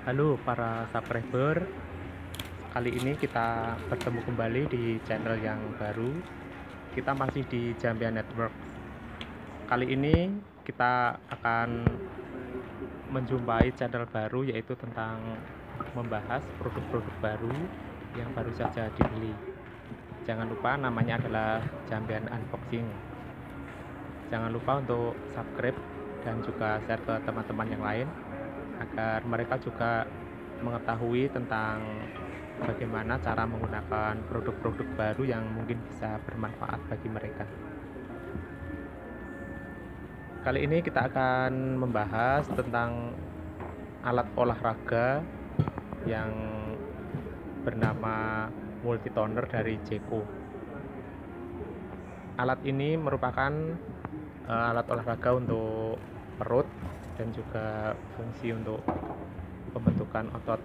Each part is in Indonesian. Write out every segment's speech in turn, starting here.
Halo para subscriber, kali ini kita bertemu kembali di channel yang baru. Kita masih di Jambian Network. Kali ini kita akan menjumpai channel baru, yaitu tentang membahas produk-produk baru yang baru saja dibeli. Jangan lupa namanya adalah Jambian Unboxing. Jangan lupa untuk subscribe dan juga share ke teman-teman yang lain agar mereka juga mengetahui tentang bagaimana cara menggunakan produk-produk baru yang mungkin bisa bermanfaat bagi mereka. Kali ini kita akan membahas tentang alat olahraga yang bernama multitoner dari Jeko. Alat ini merupakan alat olahraga untuk perut dan juga fungsi untuk pembentukan otot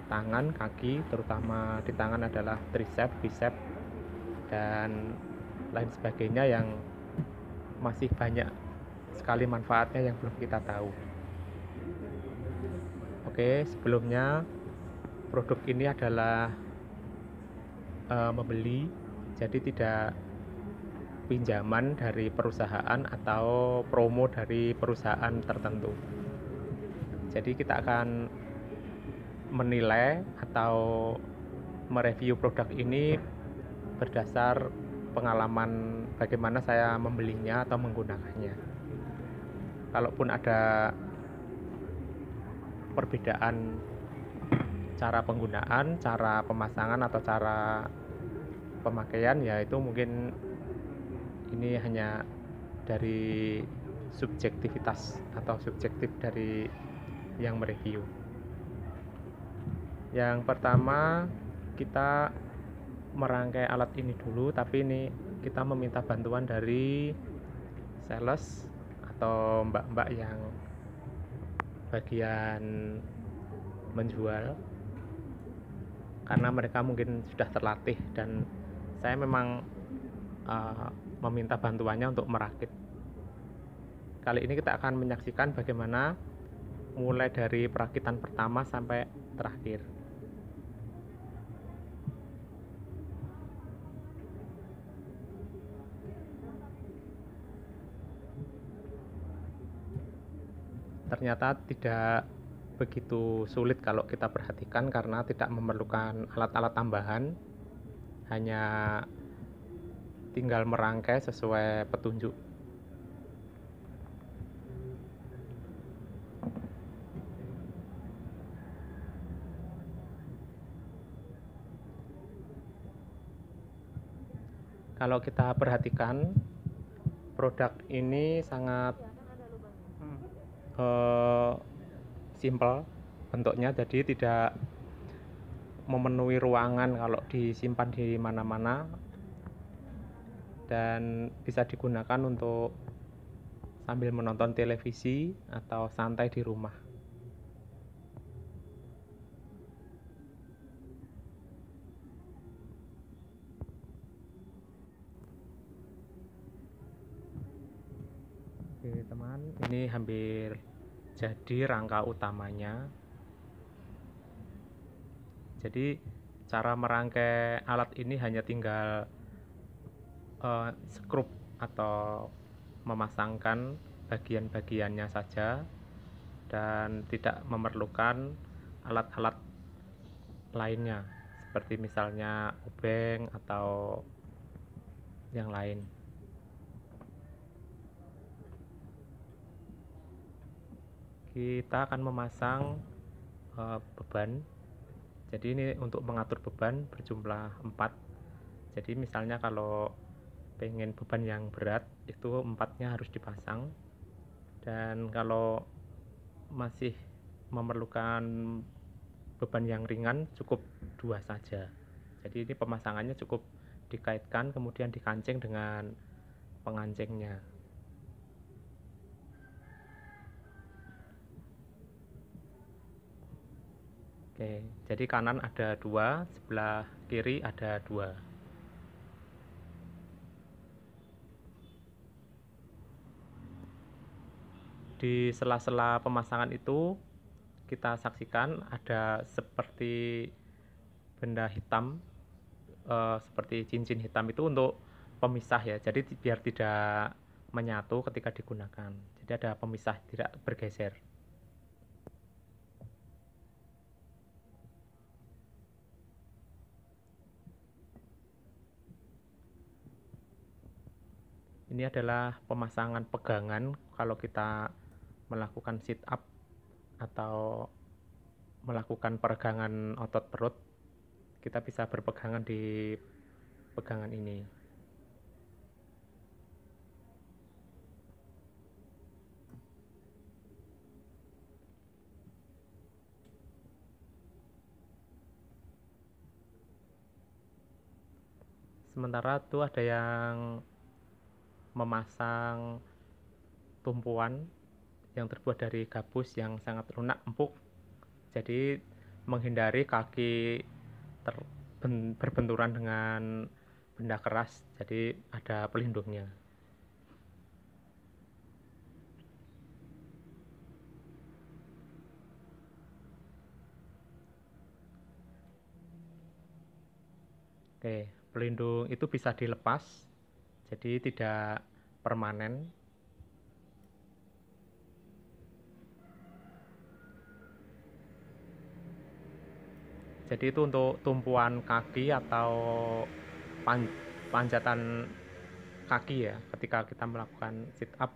tangan, kaki, terutama di tangan adalah tricep, bicep, dan lain sebagainya yang masih banyak sekali manfaatnya yang belum kita tahu. Oke, sebelumnya produk ini adalah membeli, jadi tidak pinjaman dari perusahaan atau promo dari perusahaan tertentu. Jadi kita akan menilai atau mereview produk ini berdasar pengalaman bagaimana saya membelinya atau menggunakannya. Kalaupun ada perbedaan cara penggunaan, cara pemasangan atau cara pemakaian, ya itu mungkin ini hanya dari subjektivitas atau subjektif dari yang mereview. Yang pertama, kita merangkai alat ini dulu, tapi ini kita meminta bantuan dari sales atau mbak-mbak yang bagian menjual, karena mereka mungkin sudah terlatih dan saya memang meminta bantuannya untuk merakit. Kali ini kita akan menyaksikan bagaimana mulai dari perakitan pertama sampai terakhir. Ternyata tidak begitu sulit kalau kita perhatikan, karena tidak memerlukan alat-alat tambahan, hanya tinggal merangkai sesuai petunjuk. Kalau kita perhatikan, produk ini sangat simple bentuknya, jadi tidak memenuhi ruangan kalau disimpan di mana-mana, dan bisa digunakan untuk sambil menonton televisi atau santai di rumah. Oke teman, ini hampir jadi rangka utamanya. Jadi cara merangkai alat ini hanya tinggal skrup atau memasangkan bagian-bagiannya saja, dan tidak memerlukan alat-alat lainnya seperti misalnya obeng atau yang lain. Kita akan memasang beban. Jadi ini untuk mengatur beban berjumlah 4. Jadi misalnya kalau pengen beban yang berat, itu 4-nya harus dipasang, dan kalau masih memerlukan beban yang ringan cukup 2 saja. Jadi ini pemasangannya cukup dikaitkan kemudian dikancing dengan pengancingnya. Oke, jadi kanan ada 2, sebelah kiri ada 2. Di sela-sela pemasangan itu kita saksikan ada seperti benda hitam, seperti cincin hitam itu untuk pemisah ya, jadi biar tidak menyatu ketika digunakan, jadi ada pemisah, tidak bergeser. Ini adalah pemasangan pegangan kalau kita melakukan sit up atau melakukan peregangan otot perut, kita bisa berpegangan di pegangan ini. Sementara tuh ada yang memasang tumpuan yang terbuat dari gabus yang sangat lunak empuk, jadi menghindari kaki berbenturan dengan benda keras, jadi ada pelindungnya. Oke, pelindung itu bisa dilepas, jadi tidak permanen. Jadi itu untuk tumpuan kaki atau panjatan kaki ya, ketika kita melakukan sit up.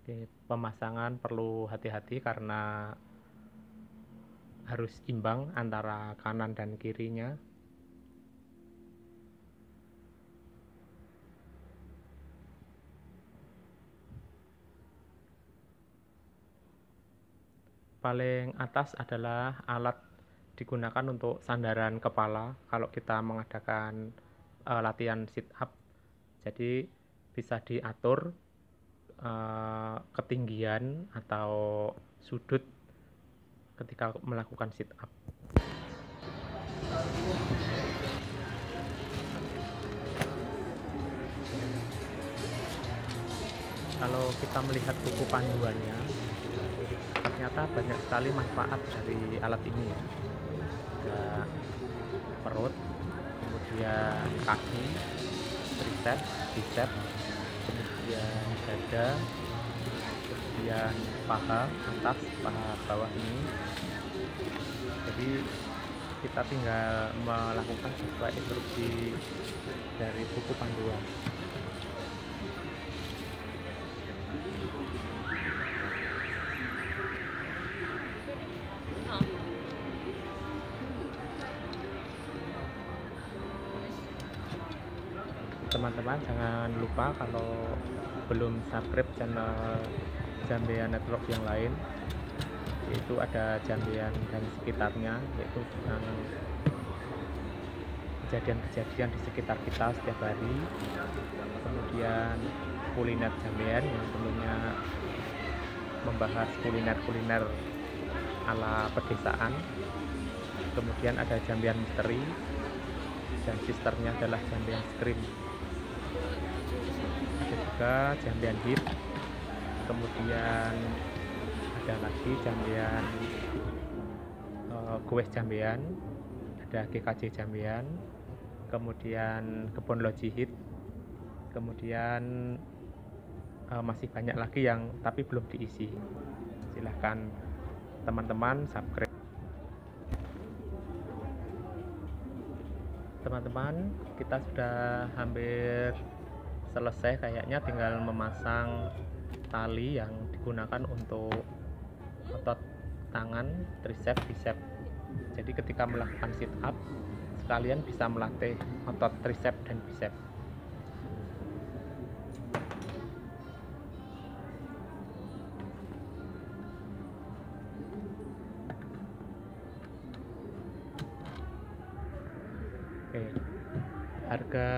Oke, pemasangan perlu hati-hati karena harus imbang antara kanan dan kirinya. Paling atas adalah alat digunakan untuk sandaran kepala kalau kita mengadakan latihan sit up. Jadi bisa diatur ketinggian atau sudut ketika melakukan sit up. Kalau kita melihat buku panduannya, ternyata banyak sekali manfaat dari alat ini ya. Ada perut, kemudian kaki, tricep, bicep, kemudian dada, kemudian paha atas, paha bawah ini. Jadi kita tinggal melakukan sesuai instruksi dari buku panduan. Teman-teman jangan lupa kalau belum subscribe channel Jambean Network yang lain, yaitu ada Jambean dan sekitarnya, yaitu tentang kejadian-kejadian di sekitar kita setiap hari. Kemudian kuliner Jambean yang tentunya membahas kuliner-kuliner ala pedesaan. Kemudian ada Jambean Misteri, dan sisternya adalah Jambean Scream. Ada juga Jambean Hit, kemudian ada lagi Jambean Goes Jambean, ada GKJ Jambean, kemudian Kebon Loji Hit, kemudian masih banyak lagi yang tapi belum diisi. Silahkan teman-teman subscribe. Teman-teman, kita sudah hampir selesai kayaknya, tinggal memasang tali yang digunakan untuk otot tangan, tricep, bicep. Jadi ketika melakukan sit up, sekalian bisa melatih otot tricep dan bicep. Oke, harga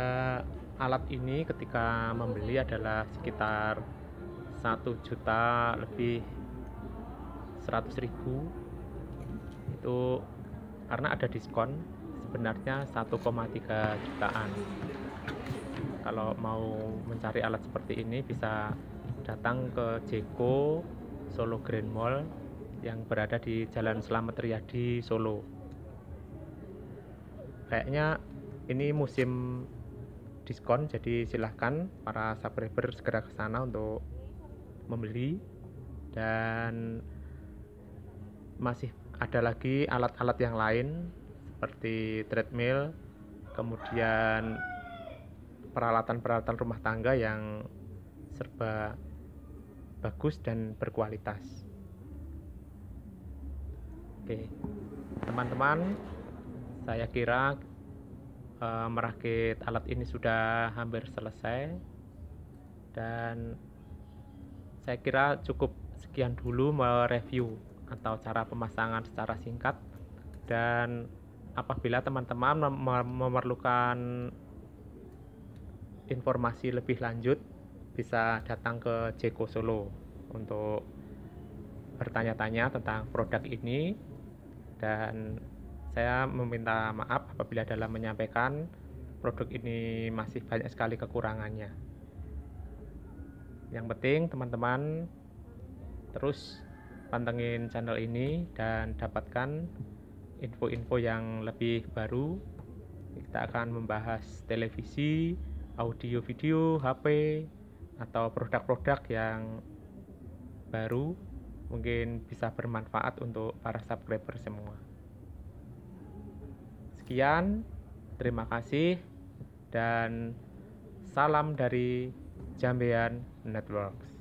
alat ini ketika membeli adalah sekitar 1 juta lebih 100.000 itu karena ada diskon sebenarnya 1,3 jutaan. Kalau mau mencari alat seperti ini bisa datang ke Jeko Solo Grand Mall yang berada di Jalan Slamet Riyadi, Solo. Kayaknya ini musim diskon, jadi silahkan para subscriber segera ke sana untuk membeli. Dan masih ada lagi alat-alat yang lain seperti treadmill, kemudian peralatan-peralatan rumah tangga yang serba bagus dan berkualitas. Oke, teman-teman, saya kira merakit alat ini sudah hampir selesai, dan saya kira cukup sekian dulu mereview atau cara pemasangan secara singkat. Dan apabila teman-teman memerlukan informasi lebih lanjut, bisa datang ke Jeko Solo untuk bertanya-tanya tentang produk ini. Dan saya meminta maaf apabila dalam menyampaikan produk ini masih banyak sekali kekurangannya. Yang penting teman-teman terus pantengin channel ini dan dapatkan info-info yang lebih baru. Kita akan membahas televisi, audio video, HP, atau produk-produk yang baru, mungkin bisa bermanfaat untuk para subscriber semua. Sekian, terima kasih, dan salam dari Jambean Networks.